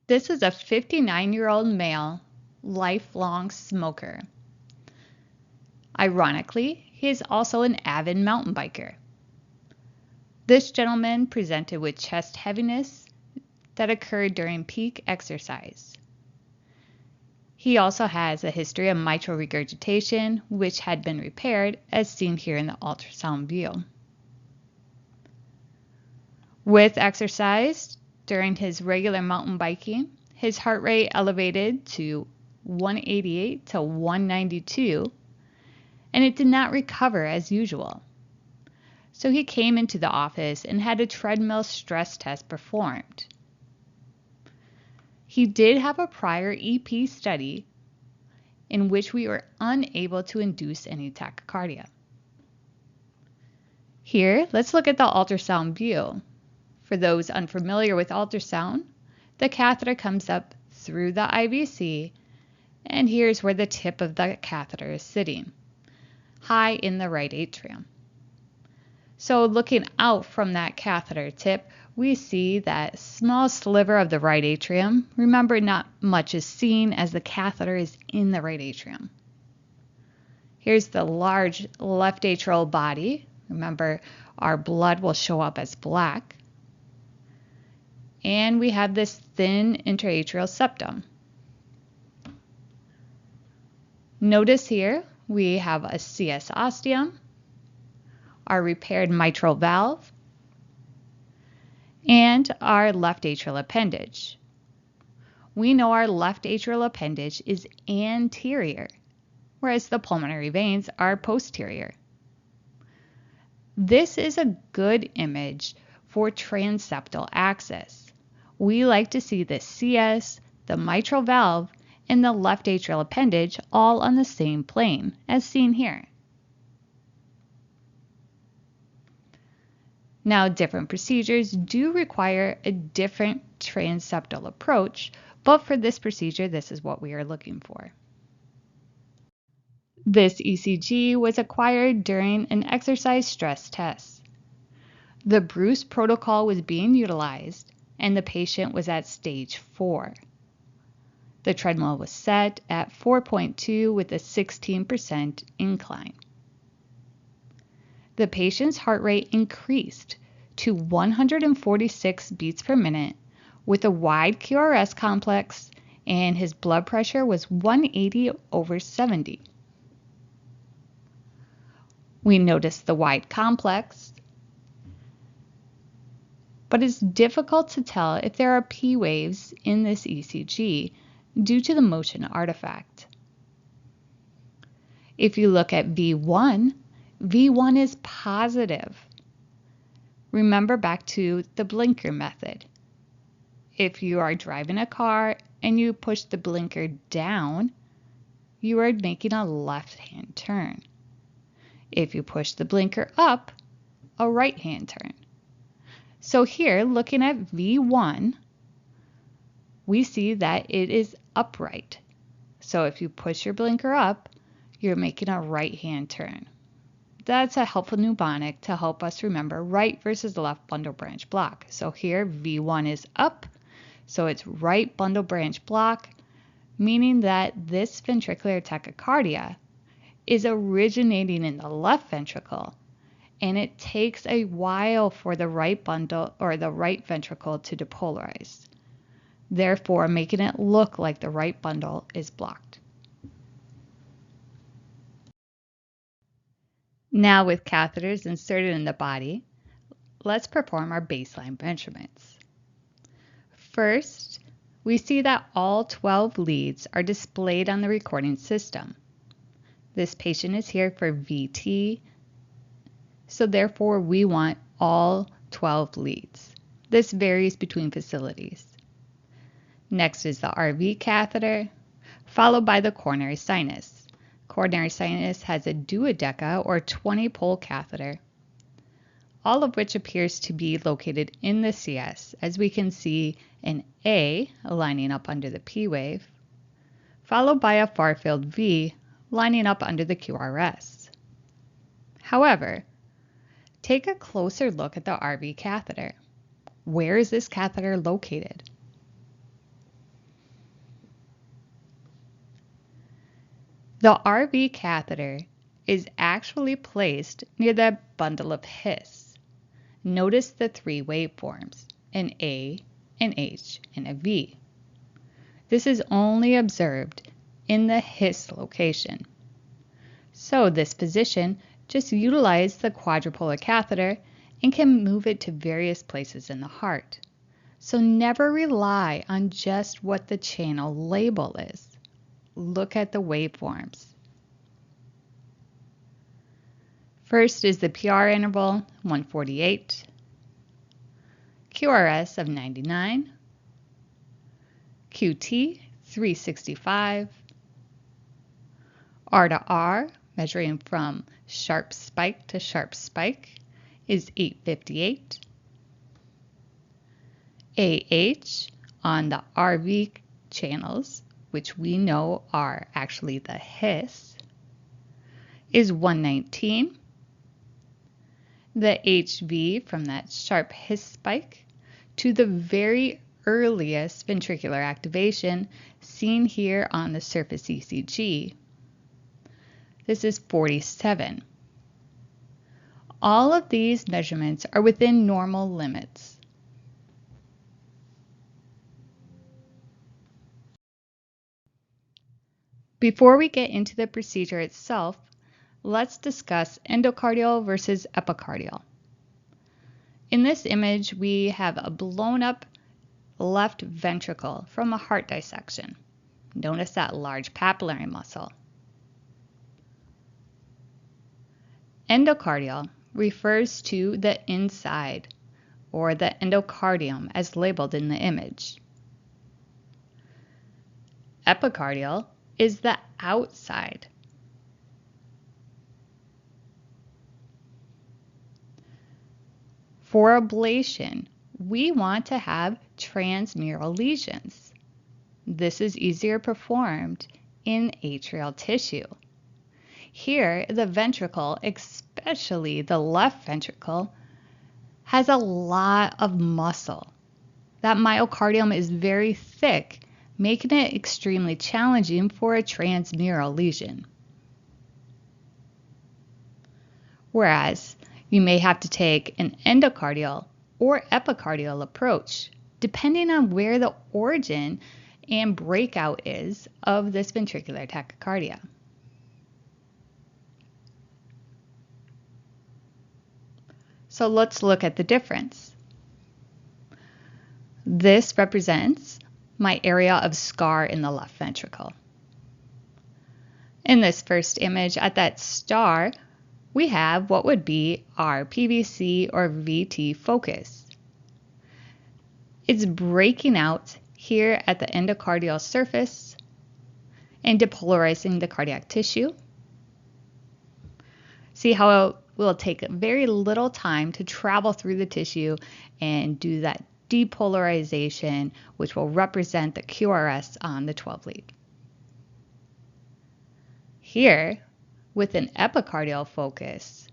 This is a 59-year-old male, lifelong smoker. Ironically, he is also an avid mountain biker. This gentleman presented with chest heaviness that occurred during peak exercise. He also has a history of mitral regurgitation, which had been repaired, as seen here in the ultrasound view. With exercise during his regular mountain biking, his heart rate elevated to 188 to 192, and it did not recover as usual. So he came into the office and had a treadmill stress test performed. He did have a prior EP study in which we were unable to induce any tachycardia. Here, let's look at the ultrasound view. For those unfamiliar with ultrasound, the catheter comes up through the IVC, and here's where the tip of the catheter is sitting, high in the right atrium. So looking out from that catheter tip, we see that small sliver of the right atrium. Remember, not much is seen as the catheter is in the right atrium. Here's the large left atrial body. Remember, our blood will show up as black. And we have this thin interatrial septum. Notice here we have a CS ostium, our repaired mitral valve, and our left atrial appendage. We know our left atrial appendage is anterior, whereas the pulmonary veins are posterior. This is a good image for transeptal access. We like to see the CS, the mitral valve, and the left atrial appendage all on the same plane, as seen here. Now, different procedures do require a different transeptal approach, but for this procedure, this is what we are looking for. This ECG was acquired during an exercise stress test. The Bruce protocol was being utilized, and the patient was at stage 4. The treadmill was set at 4.2 with a 16% incline. The patient's heart rate increased to 146 beats per minute with a wide QRS complex, and his blood pressure was 180/70. We noticed the wide complex, but it's difficult to tell if there are P waves in this ECG due to the motion artifact. If you look at V1, V1 is positive. Remember back to the blinker method. If you are driving a car and you push the blinker down, you are making a left-hand turn. If you push the blinker up, a right-hand turn. So here, looking at V1, we see that it is upright. So if you push your blinker up, you're making a right-hand turn. That's a helpful mnemonic to help us remember right versus left bundle branch block. So here, V1 is up, so it's right bundle branch block, meaning that this ventricular tachycardia is originating in the left ventricle, and it takes a while for the right bundle or the right ventricle to depolarize, therefore making it look like the right bundle is blocked. Now, with catheters inserted in the body, let's perform our baseline measurements. First, we see that all 12 leads are displayed on the recording system. This patient is here for VT, so therefore we want all 12 leads. This varies between facilities. Next is the RV catheter, followed by the coronary sinus. Coronary sinus has a duodeca or 20-pole catheter, all of which appears to be located in the CS, as we can see an A lining up under the P wave, followed by a far-field V lining up under the QRS. However, take a closer look at the RV catheter. Where is this catheter located? The RV catheter is actually placed near the bundle of His. Notice the three waveforms, an A, an H, and a V. This is only observed in the His location. So this position just utilize the quadrupolar catheter and can move it to various places in the heart. So never rely on just what the channel label is. Look at the waveforms. First is the PR interval, 148, QRS of 99, QT, 365, R to R, measuring from sharp spike to sharp spike, is 858. AH on the RV channels, which we know are actually the His, is 119. The HV from that sharp His spike to the very earliest ventricular activation seen here on the surface ECG. This is 47. All of these measurements are within normal limits. Before we get into the procedure itself, let's discuss endocardial versus epicardial. In this image, we have a blown up left ventricle from a heart dissection. Notice that large papillary muscle. Endocardial refers to the inside, or the endocardium as labeled in the image. Epicardial is the outside. For ablation, we want to have transmural lesions. This is easier performed in atrial tissue. Here, the ventricle, especially the left ventricle, has a lot of muscle. That myocardium is very thick, making it extremely challenging for a transmural lesion. Whereas, you may have to take an endocardial or epicardial approach, depending on where the origin and breakout is of this ventricular tachycardia. So let's look at the difference. This represents my area of scar in the left ventricle. In this first image at that star, we have what would be our PVC or VT focus. It's breaking out here at the endocardial surface and depolarizing the cardiac tissue. See how it will take very little time to travel through the tissue and do that depolarization, which will represent the QRS on the 12 lead. Here, with an epicardial focus,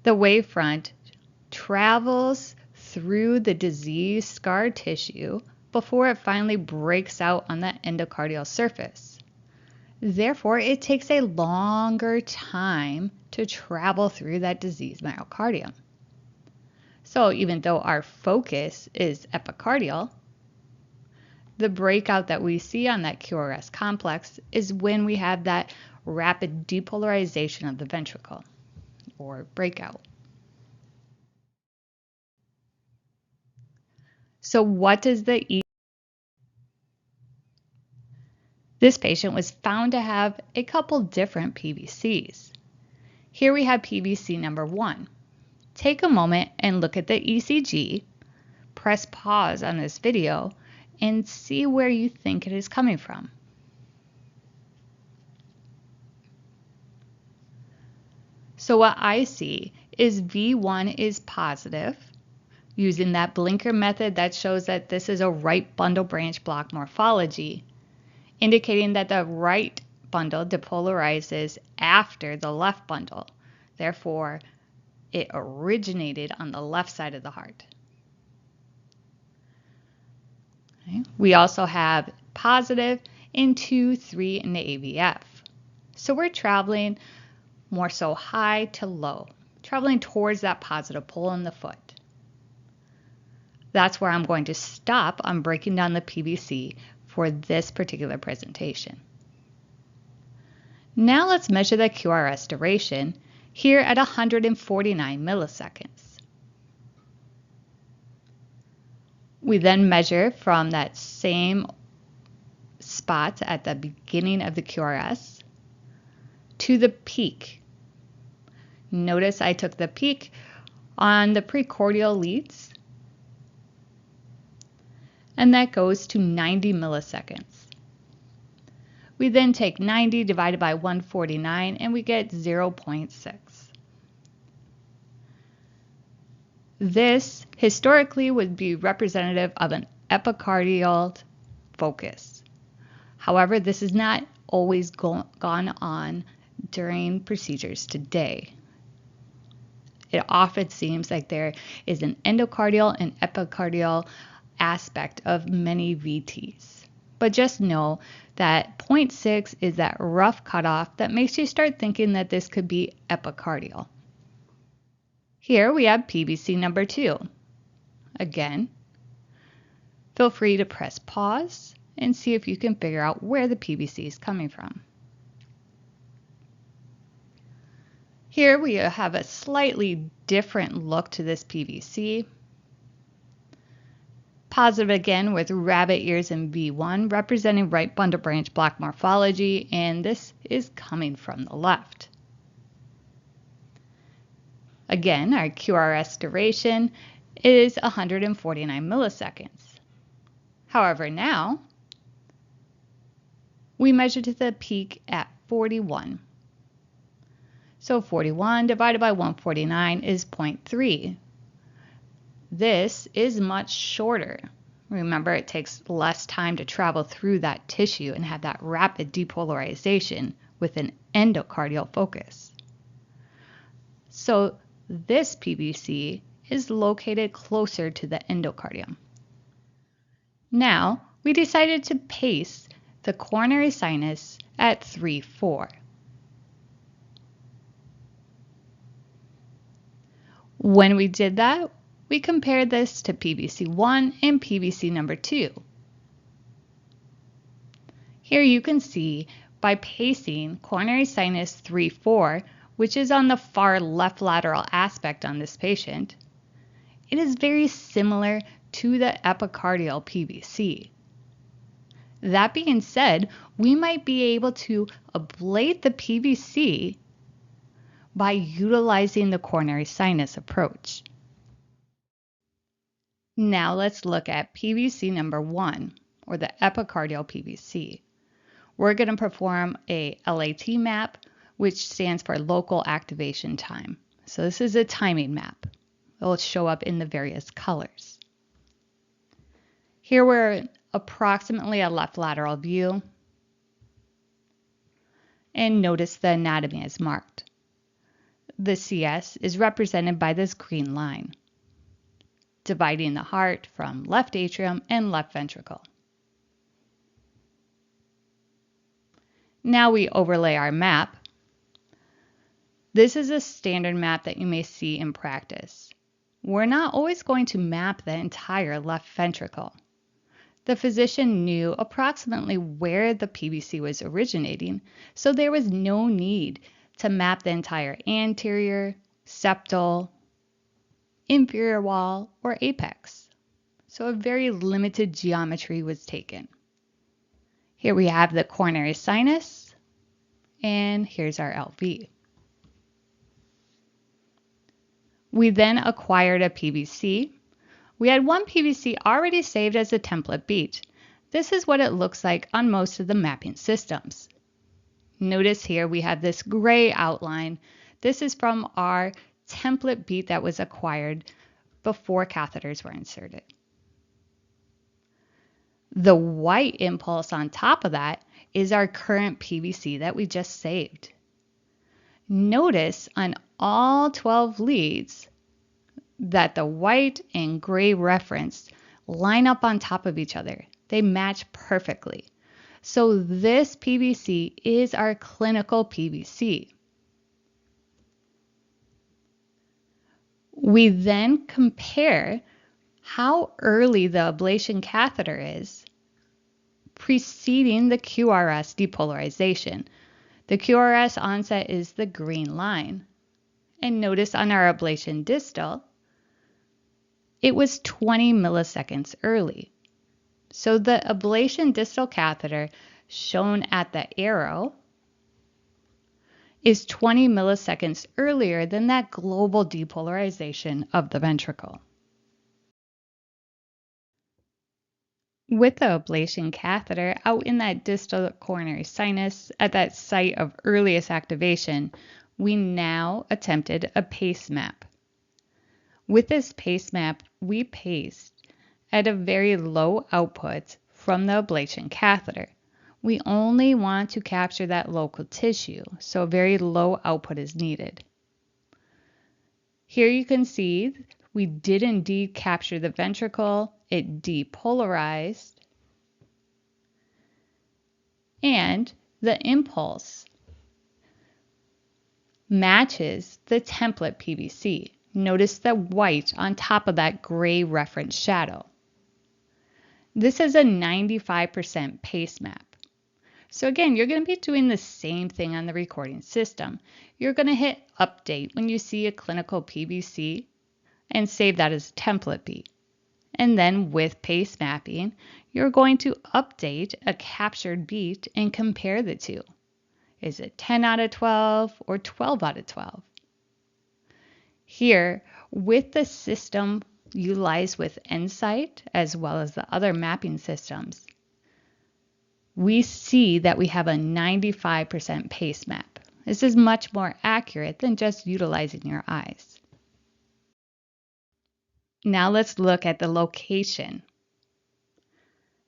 the wavefront travels through the diseased scar tissue before it finally breaks out on the endocardial surface. Therefore, it takes a longer time to travel through that diseased myocardium. So even though our focus is epicardial, the breakout that we see on that QRS complex is when we have that rapid depolarization of the ventricle, or breakout. So what does the This patient was found to have a couple different PVCs. Here we have PVC number 1. Take a moment and look at the ECG, press pause on this video, and see where you think it is coming from. So what I see is V1 is positive, using that blinker method that shows that this is a right bundle branch block morphology, indicating that the right bundle depolarizes after the left bundle. Therefore, it originated on the left side of the heart. Okay. We also have positive and 2, 3 in the AVF. So we're traveling more so high to low, traveling towards that positive pole in the foot. That's where I'm going to stop on breaking down the PVC for this particular presentation. Now let's measure the QRS duration here at 149 milliseconds. We then measure from that same spot at the beginning of the QRS to the peak. Notice I took the peak on the precordial leads, and that goes to 90 milliseconds. We then take 90 divided by 149 and we get 0.6. This historically would be representative of an epicardial focus. However, this is not always gone on during procedures today. It often seems like there is an endocardial and epicardial aspect of many VTs. But just know that 0.6 is that rough cutoff that makes you start thinking that this could be epicardial. Here we have PVC number 2. Again, feel free to press pause and see if you can figure out where the PVC is coming from. Here we have a slightly different look to this PVC. Positive again with rabbit ears in V1 representing right bundle branch block morphology, and this is coming from the left. Again, our QRS duration is 149 milliseconds. However, now we measure to the peak at 41. So 41 divided by 149 is 0.3. This is much shorter. Remember, it takes less time to travel through that tissue and have that rapid depolarization with an endocardial focus. So this PVC is located closer to the endocardium. Now, we decided to pace the coronary sinus at 3-4. When we did that, we compared this to PVC 1 and PVC number 2. Here you can see by pacing coronary sinus 3-4, which is on the far left lateral aspect on this patient, it is very similar to the epicardial PVC. That being said, we might be able to ablate the PVC by utilizing the coronary sinus approach. Now let's look at PVC number 1, or the epicardial PVC. We're going to perform a LAT map, which stands for local activation time. So this is a timing map. It will show up in the various colors. Here we're approximately a left lateral view. And notice the anatomy is marked. The CS is represented by this green line, dividing the heart from left atrium and left ventricle. Now we overlay our map. This is a standard map that you may see in practice. We're not always going to map the entire left ventricle. The physician knew approximately where the PVC was originating, so there was no need to map the entire anterior, septal, inferior wall, or apex. So a very limited geometry was taken. Here we have the coronary sinus, and here's our LV. We then acquired a PVC. We had one PVC already saved as a template beat. This is what it looks like on most of the mapping systems. Notice here we have this gray outline. This is from our template beat that was acquired before catheters were inserted. The white impulse on top of that is our current PVC that we just saved. Notice on all 12 leads that the white and gray reference line up on top of each other. They match perfectly. So this PVC is our clinical PVC. We then compare how early the ablation catheter is preceding the QRS depolarization. The QRS onset is the green line. And notice on our ablation distal, it was 20 milliseconds early. So the ablation distal catheter shown at the arrow is 20 milliseconds earlier than that global depolarization of the ventricle. With the ablation catheter out in that distal coronary sinus at that site of earliest activation, we now attempted a pace map. With this pace map, we paced at a very low output from the ablation catheter. We only want to capture that local tissue, so very low output is needed. Here you can see we did indeed capture the ventricle, it depolarized, and the impulse matches the template PVC. Notice the white on top of that gray reference shadow. This is a 95% pace map. So again, you're going to be doing the same thing on the recording system. You're going to hit update when you see a clinical PVC and save that as a template beat. And then with pace mapping, you're going to update a captured beat and compare the two. Is it 10 out of 12 or 12 out of 12? Here, with the system utilized with EnSite as well as the other mapping systems, we see that we have a 95% pace map. This is much more accurate than just utilizing your eyes. Now let's look at the location.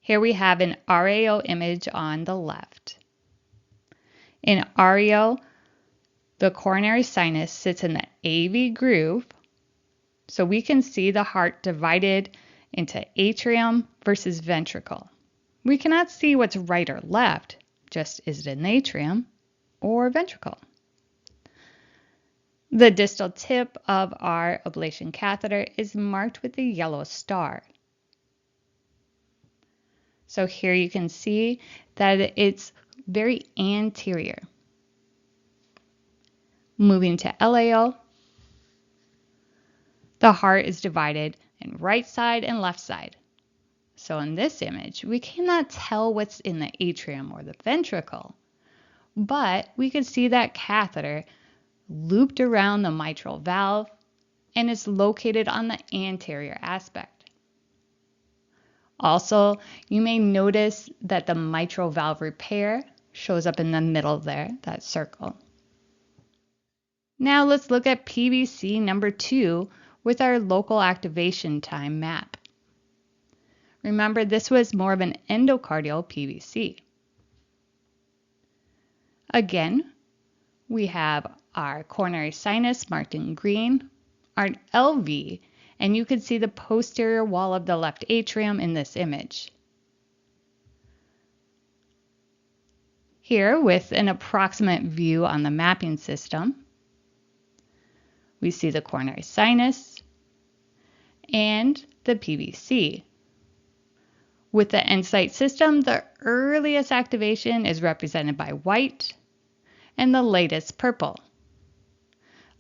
Here we have an RAO image on the left. In RAO, the coronary sinus sits in the AV groove, so we can see the heart divided into atrium versus ventricle. We cannot see what's right or left, just is it an atrium or ventricle. The distal tip of our ablation catheter is marked with the yellow star. So here you can see that it's very anterior. Moving to LAO, the heart is divided in right side and left side. So in this image, we cannot tell what's in the atrium or the ventricle, but we can see that catheter looped around the mitral valve and is located on the anterior aspect. Also, you may notice that the mitral valve repair shows up in the middle there, that circle. Now let's look at PVC number 2 with our local activation time map. Remember, this was more of an endocardial PVC. Again, we have our coronary sinus marked in green, our LV, and you can see the posterior wall of the left atrium in this image. Here, with an approximate view on the mapping system, we see the coronary sinus and the PVC. With the EnSite system, the earliest activation is represented by white and the latest purple.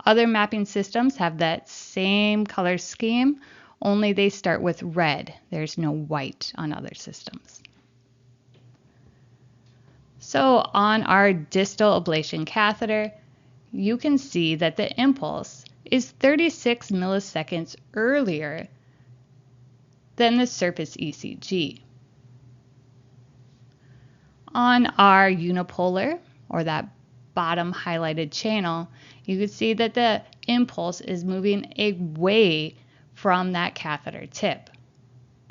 Other mapping systems have that same color scheme, only they start with red. There's no white on other systems. So on our distal ablation catheter, you can see that the impulse is 36 milliseconds earlier than the surface ECG. On our unipolar, or that bottom highlighted channel, you can see that the impulse is moving away from that catheter tip.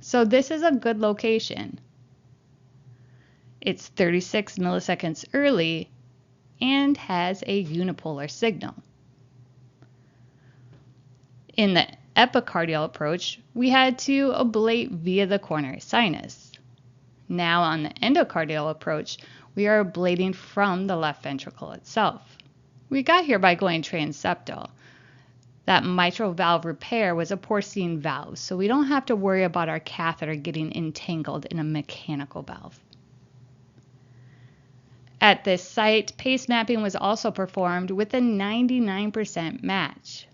So this is a good location. It's 36 milliseconds early and has a unipolar signal. In the epicardial approach, we had to ablate via the coronary sinus. Now on the endocardial approach, we are ablating from the left ventricle itself. We got here by going transeptal. That mitral valve repair was a porcine valve, so we don't have to worry about our catheter getting entangled in a mechanical valve. At this site, pace mapping was also performed with a 99% match.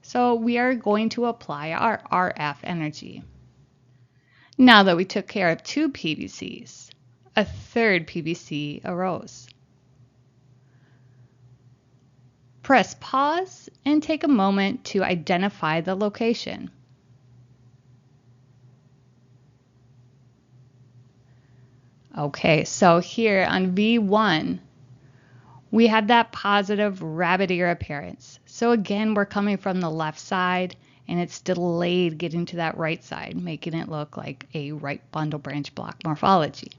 So we are going to apply our RF energy. Now that we took care of 2 PVCs, a third PVC arose. Press pause and take a moment to identify the location. Okay, so here on V1, we have that positive rabbit ear appearance. So again, we're coming from the left side and it's delayed getting to that right side, making it look like a right bundle branch block morphology.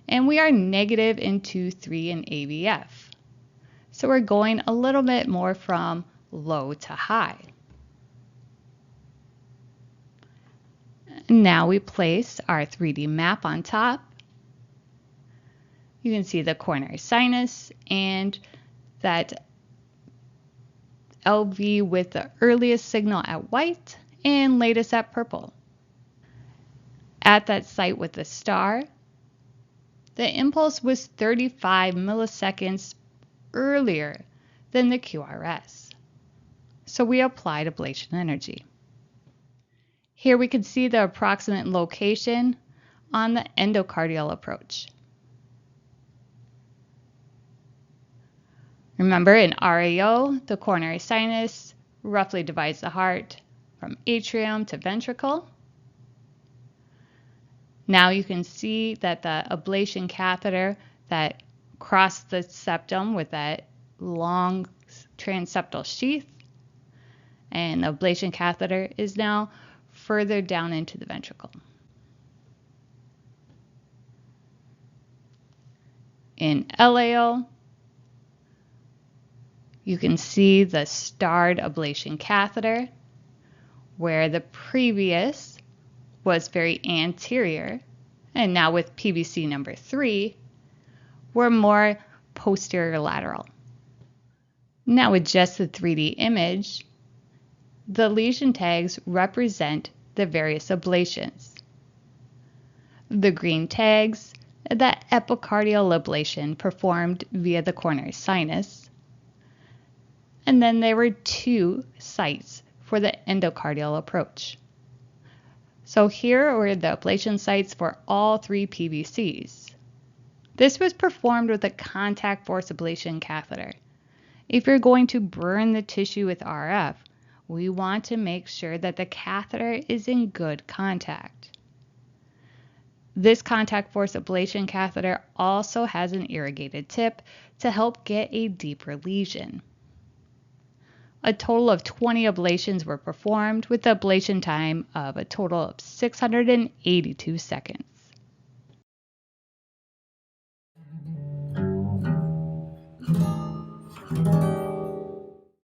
And we are negative in 2, 3 in AVF. So we're going a little bit more from low to high. Now we place our 3D map on top. You can see the coronary sinus and that LV with the earliest signal at white and latest at purple. At that site with the star, the impulse was 35 milliseconds earlier than the QRS. So we applied ablation energy. Here we can see the approximate location on the endocardial approach. Remember, in RAO, the coronary sinus roughly divides the heart from atrium to ventricle. Now you can see that the ablation catheter that crossed the septum with that long transeptal sheath, and the ablation catheter is now further down into the ventricle. In LAO, you can see the starred ablation catheter, where the previous was very anterior, and now with PVC number 3, we're more posterior lateral. Now with just the 3D image, the lesion tags represent the various ablations. The green tags, the epicardial ablation performed via the coronary sinus, and then there were 2 sites for the endocardial approach. So here are the ablation sites for all 3 PVCs. This was performed with a contact force ablation catheter. If you're going to burn the tissue with RF, we want to make sure that the catheter is in good contact. This contact force ablation catheter also has an irrigated tip to help get a deeper lesion. A total of 20 ablations were performed with the ablation time of a total of 682 seconds.